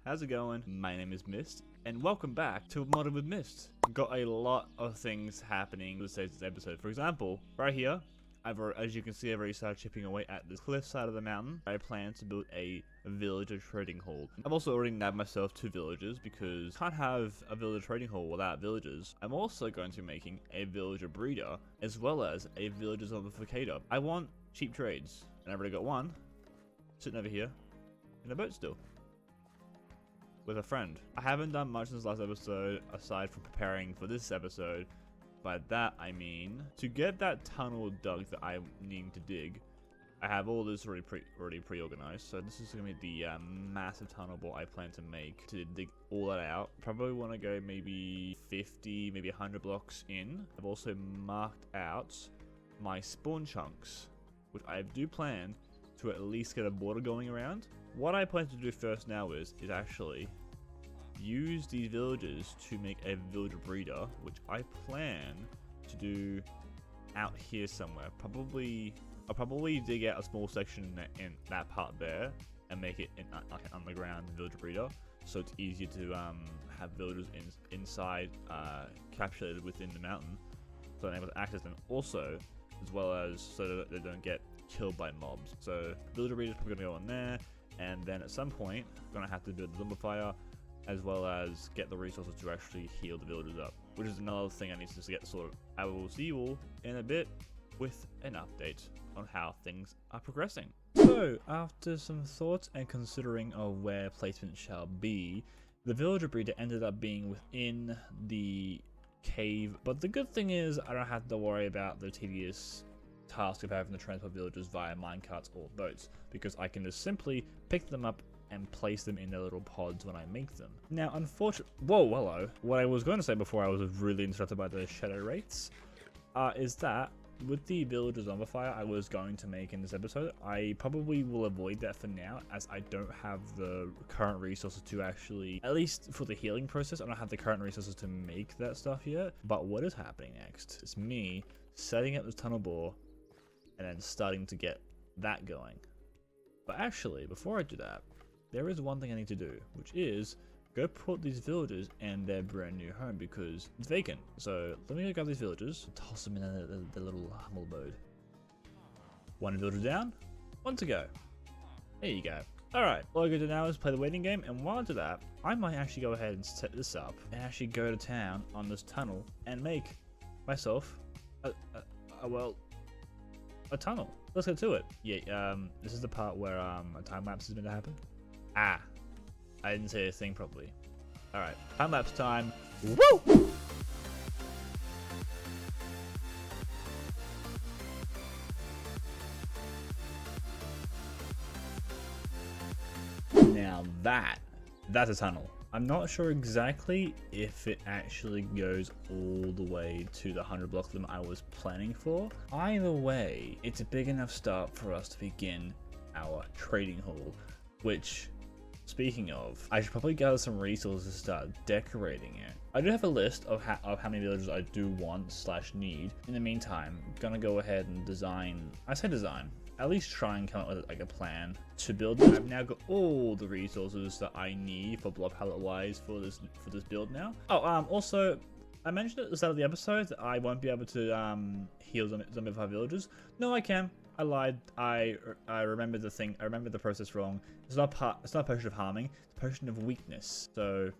how's it going? My name is Mist, and welcome back to Modded with Mist. Got a lot of things happening this episode. For example, right here, as you can see, I've already started chipping away at the cliff side of the mountain. I plan to build a villager trading hall. I've also already nabbed myself 2 villagers because can't have a villager trading hall without villagers. I'm also going to be making a villager breeder as well as a villager zombificator. I want cheap trades, and I've already got one sitting over here in a boat still with a friend. I haven't done much since last episode aside from preparing for this episode. By that I mean, to get that tunnel dug that I'm needing to dig, I have all this already pre-organized. So this is going to be the massive tunnel bore I plan to make to dig all that out. Probably want to go maybe 50, maybe 100 blocks in. I've also marked out my spawn chunks, which I do plan to at least get a border going around. What I plan to do first now is actually use these villagers to make a villager breeder, which I plan to do out here somewhere. I'll probably dig out a small section in that part there and make it like an underground villager breeder, so it's easier to have villagers inside, captured within the mountain, so I'm able to access them. Also, as well as so that they don't get killed by mobs. So villager breeder is probably gonna go on there, and then at some point I'm gonna have to build the zombifier, as well as get the resources to actually heal the villagers up, which is another thing I need to get sorted. I will see you all in a bit with an update on how things are progressing. So, after some thought and considering of where placement shall be, the villager breeder ended up being within the cave, but the good thing is I don't have to worry about the tedious task of having to transport villagers via minecarts or boats, because I can just simply pick them up and place them in their little pods when I make them. Now, unfortunately, whoa, hello. What I was going to say before I was really interrupted by the shadow wraiths, is that with the villager zombifier I was going to make in this episode, I probably will avoid that for now, as I don't have the current resources to actually, at least for the healing process, I don't have the current resources to make that stuff yet. But what is happening next is me setting up this tunnel bore and then starting to get that going. But actually, before I do that, there is one thing I need to do, which is go put these villagers in their brand new home because it's vacant. So let me go grab these villagers, toss them in the little humble abode. 1 villager down, 1 to go. There you go. Alright, all I gotta do now is play the waiting game, and while I do that, I might actually go ahead and set this up and actually go to town on this tunnel and make myself a tunnel. Let's get to it. Yeah, this is the part where a time lapse is meant to happen. Ah, I didn't say a thing properly. Alright, time lapse time. Woo! Now that's a tunnel. I'm not sure exactly if it actually goes all the way to the 100 block limit I was planning for. Either way, it's a big enough start for us to begin our trading hall, which, speaking of, I should probably gather some resources to start decorating it. I do have a list of how many villagers I do want / need. In the meantime, I'm gonna go ahead and at least try and come up with like a plan to build it. I've now got all the resources that I need for block palette wise for this build now. Oh, also, I mentioned at the start of the episode that I won't be able to heal zombify villagers. No, I can. I lied. I remembered the thing. I remembered the process wrong. It's not a potion of harming. It's a potion of weakness. So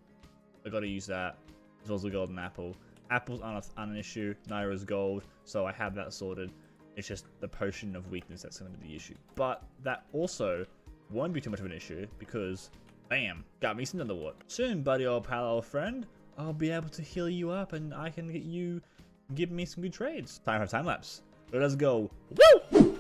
I got to use that, as well as the golden apple. Apples aren't an issue. Neither is gold. So I have that sorted. It's just the potion of weakness that's going to be the issue. But that also won't be too much of an issue because, bam, got me some Netherwort. Soon, buddy, old pal, old friend, I'll be able to heal you up and I can get you give me some good trades. Time for time lapse. Let's go. Woo!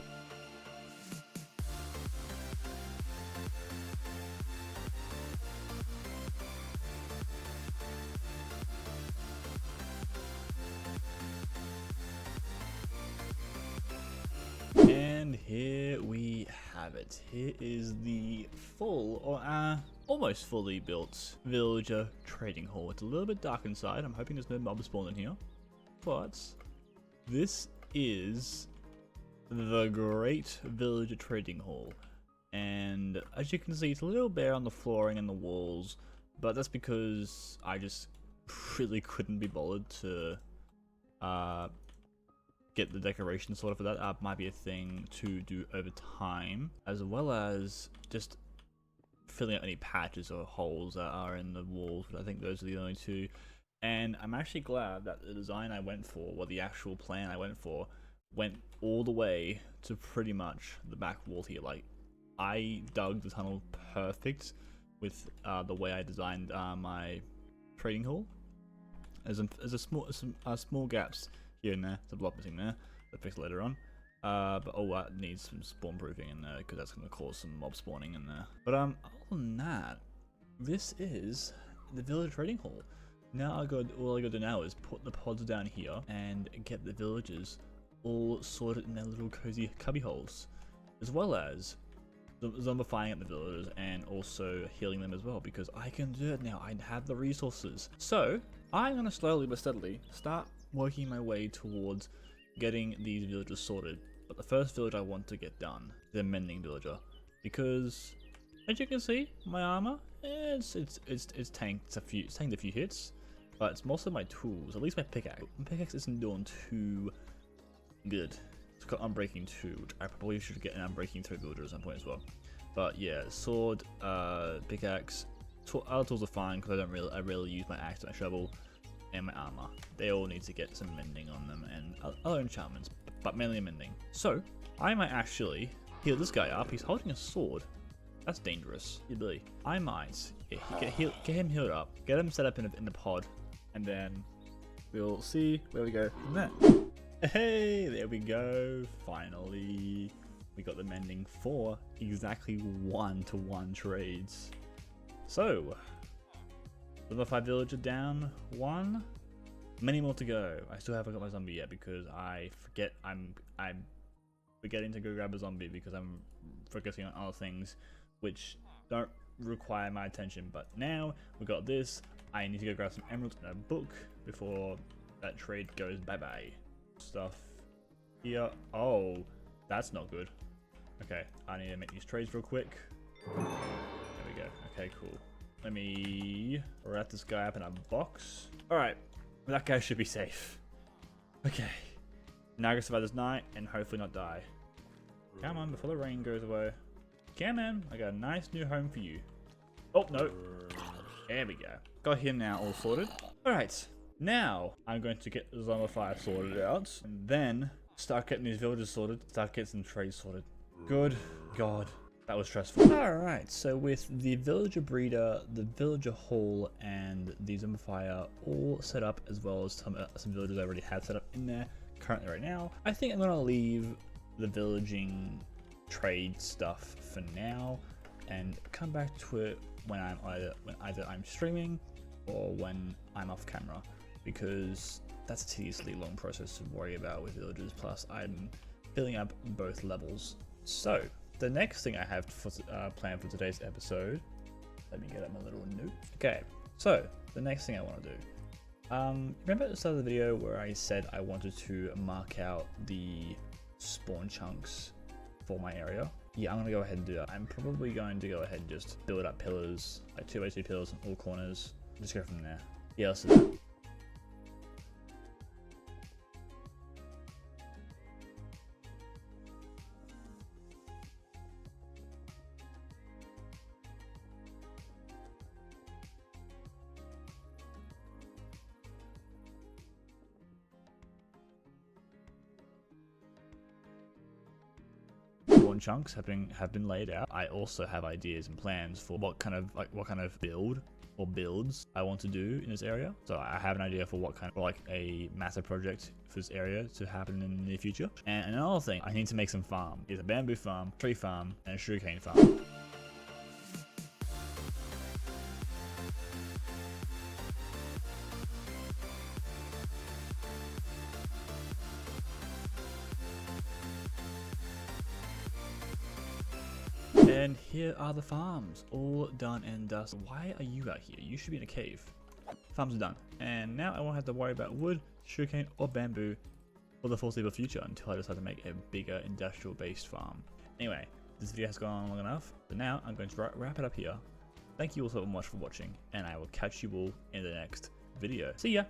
And here we have it. Here is the full, or almost fully built villager trading hall. It's a little bit dark inside. I'm hoping there's no mobs spawn in here. But this is the Great Villager Trading Hall. And as you can see, it's a little bare on the flooring and the walls, but that's because I just really couldn't be bothered to get the decoration sorted for that. Might be a thing to do over time, as well as just filling out any patches or holes that are in the walls, but I think those are the only two. And I'm actually glad that the design I went for, or the actual plan I went for, went all the way to pretty much the back wall here. Like, I dug the tunnel perfect with the way I designed my trading hall. There's some small gaps here and there. There's a block missing there. I'll fix later on. But all that needs some spawn proofing in there because that's going to cause some mob spawning in there. But other than that, this is the village trading hall. Now all I got to do now is put the pods down here and get the villagers all sorted in their little cozy cubby holes, as well as zombifying up the villagers and also healing them as well, because I can do it now. I have the resources. So I'm going to slowly but steadily start working my way towards getting these villagers sorted. But the first village I want to get done, the mending villager, because as you can see, my armor, it's tanked a few hits, but it's mostly my tools. At least my pickaxe. My pickaxe isn't doing too good. It's got Unbreaking 2, which I probably should get an Unbreaking 3 villager at some point as well. But yeah, sword, pickaxe, other tools are fine because I rarely use my axe and my shovel, and my armor. They all need to get some mending on them and other enchantments, but mainly mending. So I might actually heal this guy up. He's holding a sword. That's dangerous. Really. I might get him healed up, get him set up in the pod, and then we'll see where we go from there. Hey, there we go. Finally, we got the mending for exactly 1-to-1 trades. So, level 5 villager down 1. Many more to go. I still haven't got my zombie yet because I forget I'm forgetting to go grab a zombie because I'm focusing on other things which don't require my attention. But now we got this. I need to go grab some emeralds and a book before that trade goes bye-bye. Stuff here. Oh, that's not good. Okay, I need to make these trades real quick. There we go. Okay, cool. Let me wrap this guy up in a box. Alright, that guy should be safe. Okay. Now I can survive this night and hopefully not die. Come on, before the rain goes away. Come on, I got a nice new home for you. Oh, no. There we go. Got him now all sorted. Alright, now I'm going to get the Zombify sorted out. And then start getting these villagers sorted. Start getting some trades sorted. Good God. That was stressful. Alright, so with the villager breeder, the villager hall, and the zombifier all set up, as well as some villagers I already have set up in there currently right now, I think I'm going to leave the villaging trade stuff for now and come back to it when I'm either I'm streaming or when I'm off camera, because that's a tediously long process to worry about with villagers, plus I'm filling up both levels. So the next thing I have for, planned for today's episode, let me get up my little note. Okay, so the next thing I want to do, remember at the start of the video where I said I wanted to mark out the spawn chunks for my area? Yeah, I'm going to go ahead and do that. I'm probably going to go ahead and just build up pillars, like 2x2 pillars in all corners. Just go from there. Yeah, let's do that. Chunks have been laid out. I also have ideas and plans for what kind of build or builds I want to do in this area. So I have an idea for what kind of a massive project for this area to happen in the near future. And another thing, I need to make some farm. It's a bamboo farm, tree farm, and a sugarcane farm. And here are the farms, all done and dusted. Why are you out here? You should be in a cave. Farms are done. And now I won't have to worry about wood, sugarcane, or bamboo for the foreseeable future until I decide to make a bigger industrial-based farm. Anyway, this video has gone on long enough, but now I'm going to wrap it up here. Thank you all so much for watching, and I will catch you all in the next video. See ya!